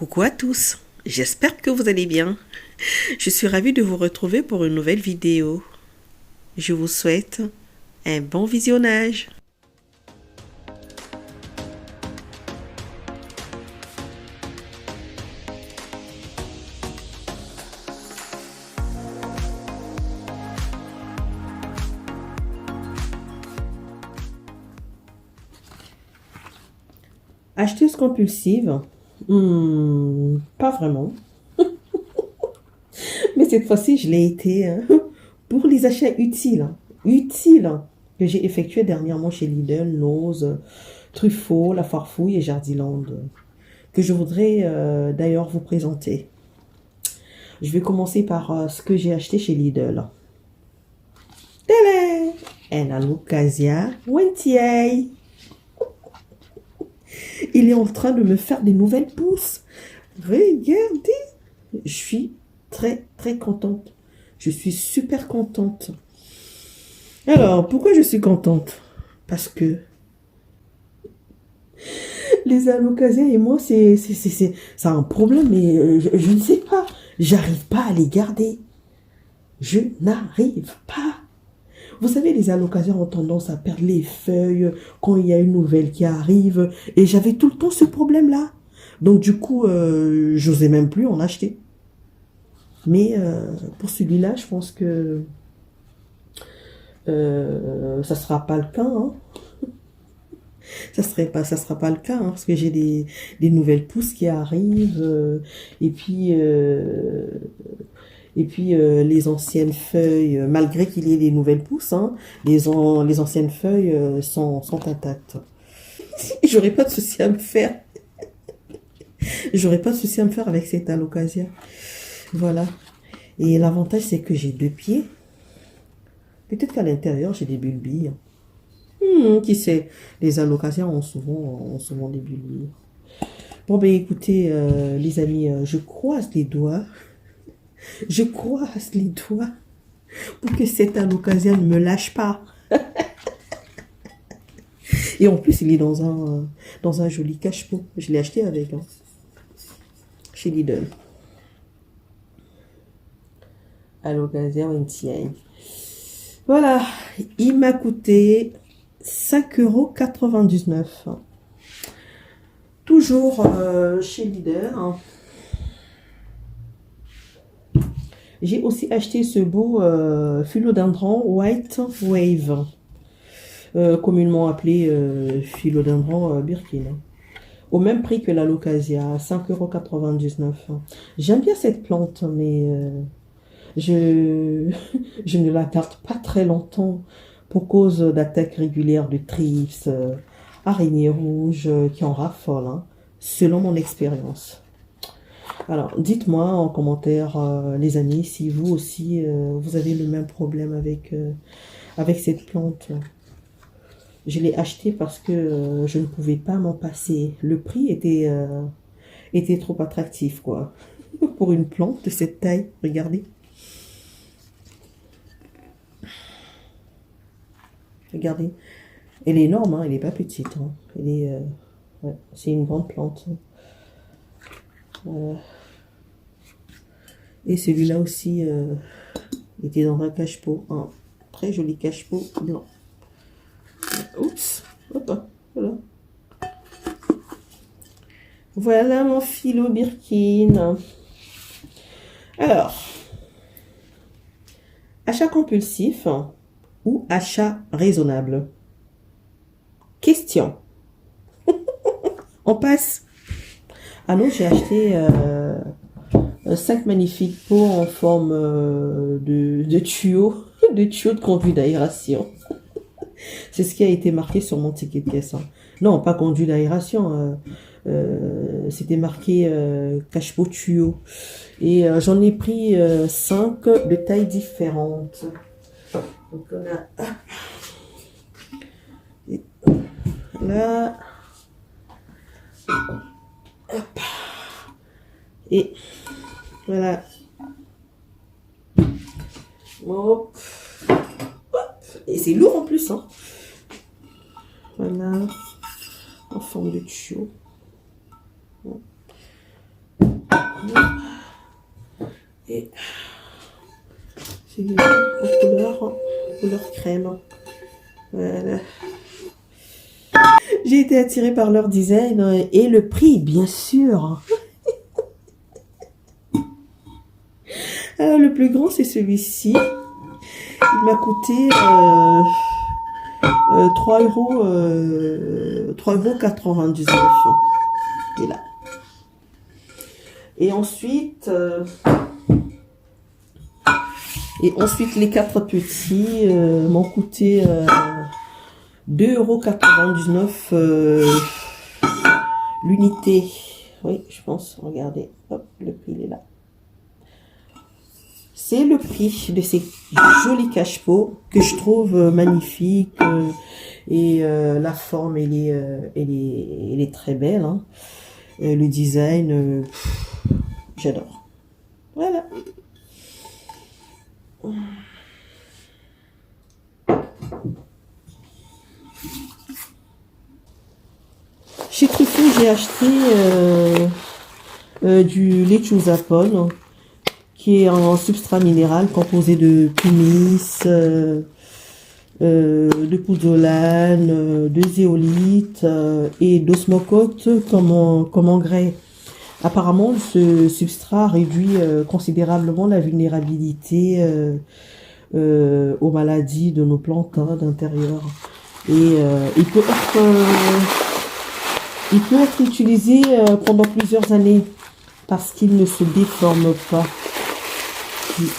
Coucou à tous, j'espère que vous allez bien. Je suis ravie de vous retrouver pour une nouvelle vidéo. Je vous souhaite un bon visionnage. Acheteuse compulsive? Pas vraiment. Mais cette fois-ci, je l'ai été pour les achats utiles que j'ai effectués dernièrement chez Lidl, Nose, Truffaut, La Farfouille et Jardiland, que je voudrais d'ailleurs vous présenter. Je vais commencer par ce que j'ai acheté chez Lidl. Télé! Un Alucasia Wentier. Il est en train de me faire des nouvelles pousses. Regardez. Je suis très contente. Je suis super contente. Alors, pourquoi je suis contente? Parce que les Alocasiens et moi, c'est un problème, mais je ne sais pas. J'arrive pas à les garder. Je n'arrive pas. Vous savez, les Alocasiens ont tendance à perdre les feuilles quand il y a une nouvelle qui arrive. Et j'avais tout le temps ce problème-là. Donc du coup, j'osais même plus en acheter. Mais pour celui-là, je pense que ça sera pas le cas. Hein. Ça sera pas le cas, hein, parce que j'ai des nouvelles pousses qui arrivent. Et puis les anciennes feuilles, malgré qu'il y ait des nouvelles pousses, hein, les anciennes feuilles sont intactes. J'aurais pas de souci à me faire. J'aurais pas de souci à me faire avec cette Alocasia. Voilà. Et l'avantage, c'est que j'ai deux pieds. Peut-être qu'à l'intérieur, j'ai des bulbilles. Qui sait? Les Alocasias ont souvent des bulbilles. Bon, ben écoutez, les amis, je croise les doigts. Je croise les doigts pour que cette Alocasia ne me lâche pas. Et en plus, il est dans un joli cache-pot. Je l'ai acheté avec, hein, chez Lidl. Alocasia Wentier. Voilà, il m'a coûté 5,99 €. Toujours chez Lidl. Hein. J'ai aussi acheté ce beau philodendron White Wave, communément appelé philodendron Birkin, au même prix que l'Alocasia, 5,99 €. J'aime bien cette plante, mais je ne la garde pas très longtemps pour cause d'attaques régulières de thrips, araignées rouges qui en raffolent, hein, selon mon expérience. Alors, dites-moi en commentaire, les amis, si vous aussi, vous avez le même problème avec cette plante. Je l'ai acheté parce que je ne pouvais pas m'en passer. Le prix était trop attractif, quoi. Pour une plante de cette taille, regardez. Regardez. Elle est énorme, hein, elle n'est pas petite. Hein. Elle est, ouais, c'est une grande plante. Et celui-là aussi était dans un cache-pot, un très joli cache-pot blanc. Oups, hop, voilà. Voilà mon philo Birkin. Alors, achat compulsif ou achat raisonnable? Question. On passe. Ah non, j'ai acheté 5 magnifiques pots en forme de tuyaux, de conduit d'aération. C'est ce qui a été marqué sur mon ticket de caisse. Hein. Non, pas conduit d'aération. C'était marqué cache-pot tuyau. Et j'en ai pris 5 de tailles différentes. Donc on a là. Hop. Et voilà. Hop. Et c'est lourd en plus, hein. Voilà. En forme de tuyau. Et c'est en couleur crème. Voilà. J'ai été attirée par leur design et le prix, bien sûr. Alors, le plus grand, c'est celui-ci. Il m'a coûté 3,99 €. Et là. Et ensuite, les 4 petits m'ont coûté 2,99 € l'unité. Oui, je pense. Regardez. Hop, le prix, il est là. C'est le prix de ces jolis cache-pots que je trouve magnifiques. Et la forme, elle est très belle. Hein. Le design, j'adore. Voilà. Chez Truffaut, j'ai acheté du lait Japon, qui est en substrat minéral composé de pumice, de pouzzolane, de zéolite et d'osmocote comme engrais. Apparemment, ce substrat réduit considérablement la vulnérabilité aux maladies de nos plantes d'intérieur. Et il peut être utilisé pendant plusieurs années parce qu'il ne se déforme pas.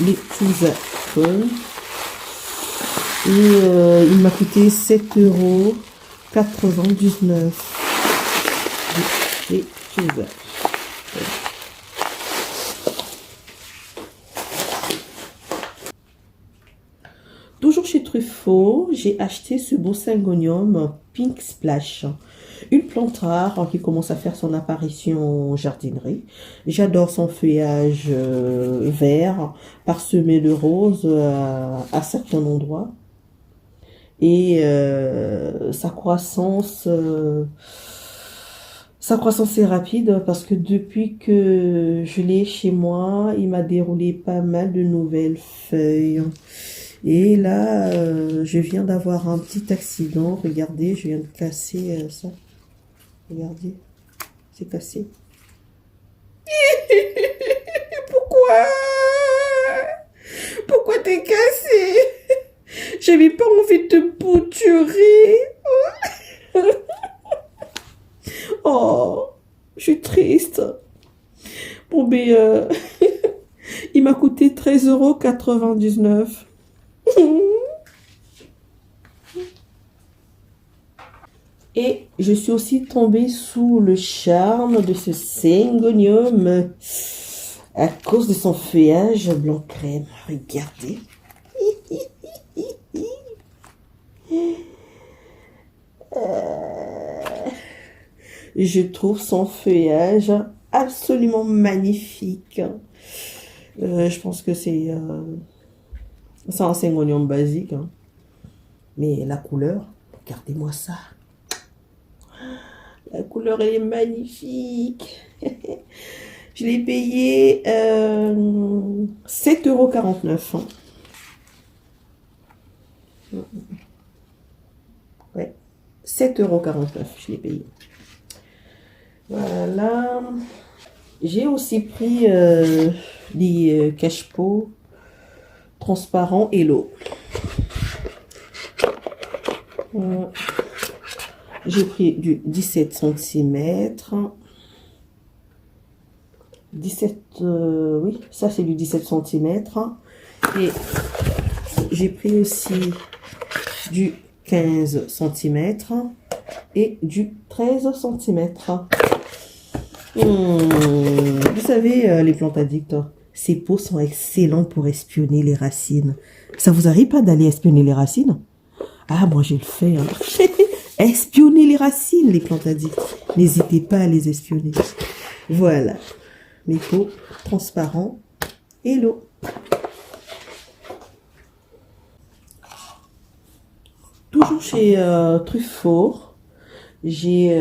Les Japon. Et il m'a coûté 7,99 €. Les Japon. Toujours chez Truffaut, j'ai acheté ce beau Syngonium Pink Splash. Une plante rare qui commence à faire son apparition en jardinerie. J'adore son feuillage vert, parsemé de roses à certains endroits. Et sa croissance est rapide parce que depuis que je l'ai chez moi, il m'a déroulé pas mal de nouvelles feuilles. Et là, je viens d'avoir un petit accident. Regardez, je viens de casser ça. Regardez, c'est cassé. Pourquoi? Pourquoi t'es cassé? J'avais pas envie de te bouturer. Oh, je suis triste. Bon, mais il m'a coûté 13,99 €. Et je suis aussi tombée sous le charme de ce Syngonium à cause de son feuillage blanc crème. Regardez. Je trouve son feuillage absolument magnifique. Je pense que c'est un Syngonium basique. Hein. Mais la couleur, regardez-moi ça. La couleur, elle est magnifique. Je l'ai payé 7,49 €. Ouais, 7,49 € je l'ai payé. Voilà. J'ai aussi pris des cache-pots transparents Hello. J'ai pris du 17 cm. 17, oui, ça c'est du 17 cm. Et j'ai pris aussi du 15 cm et du 13 cm. Vous savez, les plantes addicts, ces pots sont excellents pour espionner les racines. Ça vous arrive pas d'aller espionner les racines? Ah, moi j'ai le fait. Hein. Espionner les racines, les plantes addicts. N'hésitez pas à les espionner. Voilà. Mes pots transparents. Hello. Toujours chez Truffaut, j'ai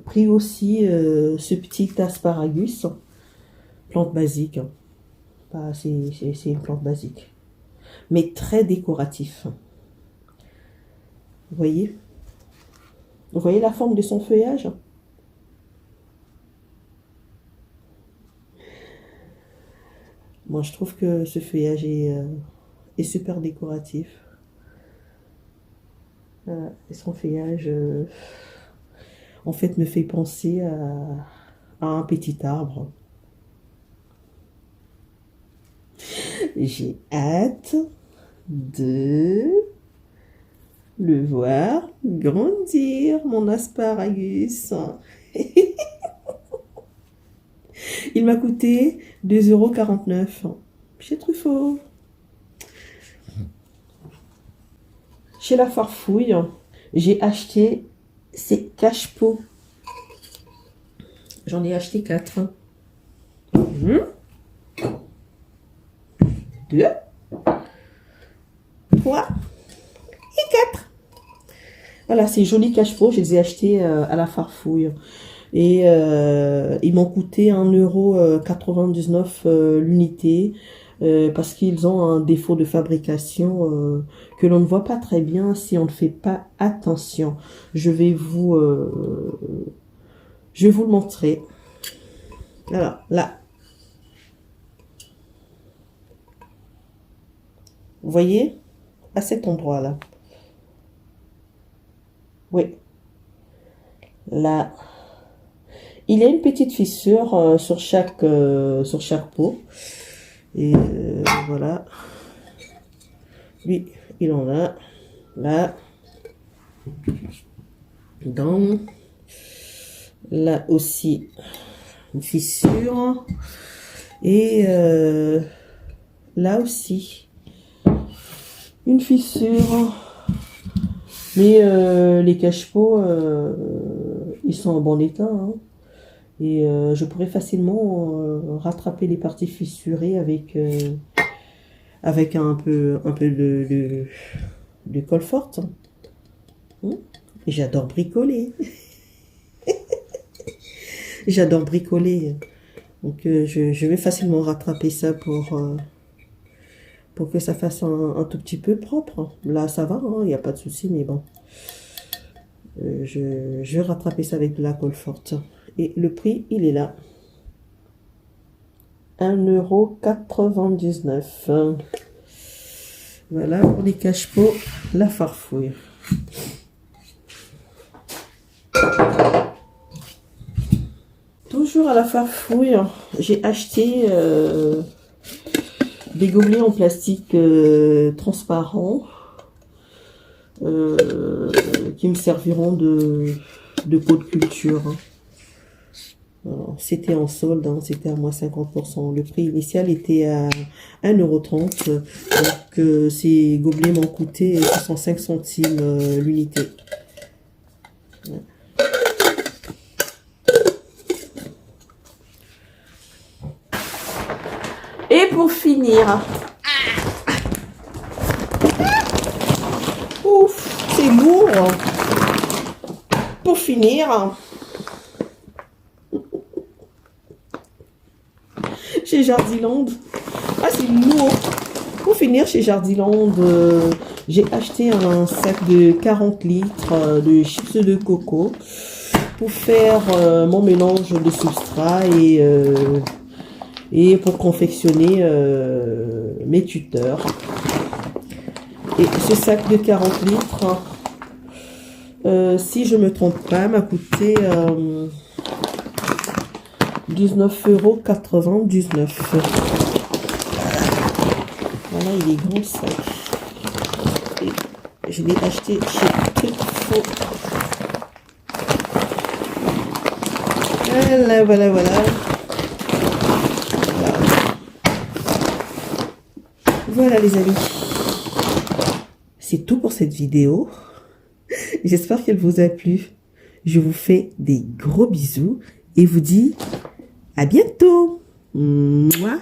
pris aussi ce petit asparagus Plante basique. Hein. C'est une plante basique. Mais très décoratif. Vous voyez? Vous voyez la forme de son feuillage? Moi, je trouve que ce feuillage est super décoratif. Et son feuillage, en fait, me fait penser à un petit arbre. J'ai hâte de le voir grandir, mon asparagus. Il m'a coûté 2,49 € chez Truffaut. Chez La Farfouille, j'ai acheté ces cache-pots. J'en ai acheté 4. 2, 3 et 4. Voilà, ces jolis cache-pots, je les ai achetés à La Farfouille. Et ils m'ont coûté 1,99 € l'unité. Parce qu'ils ont un défaut de fabrication que l'on ne voit pas très bien si on ne fait pas attention. Je vais vous le montrer. Alors, là. Vous voyez? À cet endroit-là. Oui. Là. Il y a une petite fissure sur chaque pot. Et voilà. Lui, il en a. Là. Donc, là aussi, une fissure. Et là aussi, une fissure. Mais les cache-pots, ils sont en bon état. Hein. Et je pourrais facilement rattraper les parties fissurées avec un peu de colle forte. Et j'adore bricoler. J'adore bricoler. Donc je vais facilement rattraper ça pour que ça fasse un tout petit peu propre. Là ça va, il n'y a pas de souci, mais bon. Je vais rattraper ça avec de la colle forte. Et le prix, il est là. 1,99 €. Voilà pour les cache-pots, La Farfouille. Toujours à La Farfouille, j'ai acheté des gobelets en plastique transparent qui me serviront de pot de culture. C'était en solde, hein, c'était à moins 50%. Le prix initial était à 1,30 €. Donc ces gobelets m'ont coûté 65 centimes l'unité. Ouais. Et pour finir, ouf, c'est lourd. Pour finir, chez Jardiland, c'est lourd. Pour finir, chez Jardiland, j'ai acheté un sac de 40 litres de chips de coco pour faire mon mélange de substrat et pour confectionner mes tuteurs. Et ce sac de 40 litres, si je me trompe pas, m'a coûté 19,99 €. Voilà, il est grand ça. Et je l'ai acheté chez Truffaut. Voilà, voilà, voilà. Voilà les amis. C'est tout pour cette vidéo. J'espère qu'elle vous a plu. Je vous fais des gros bisous et vous dis à bientôt. Mouah.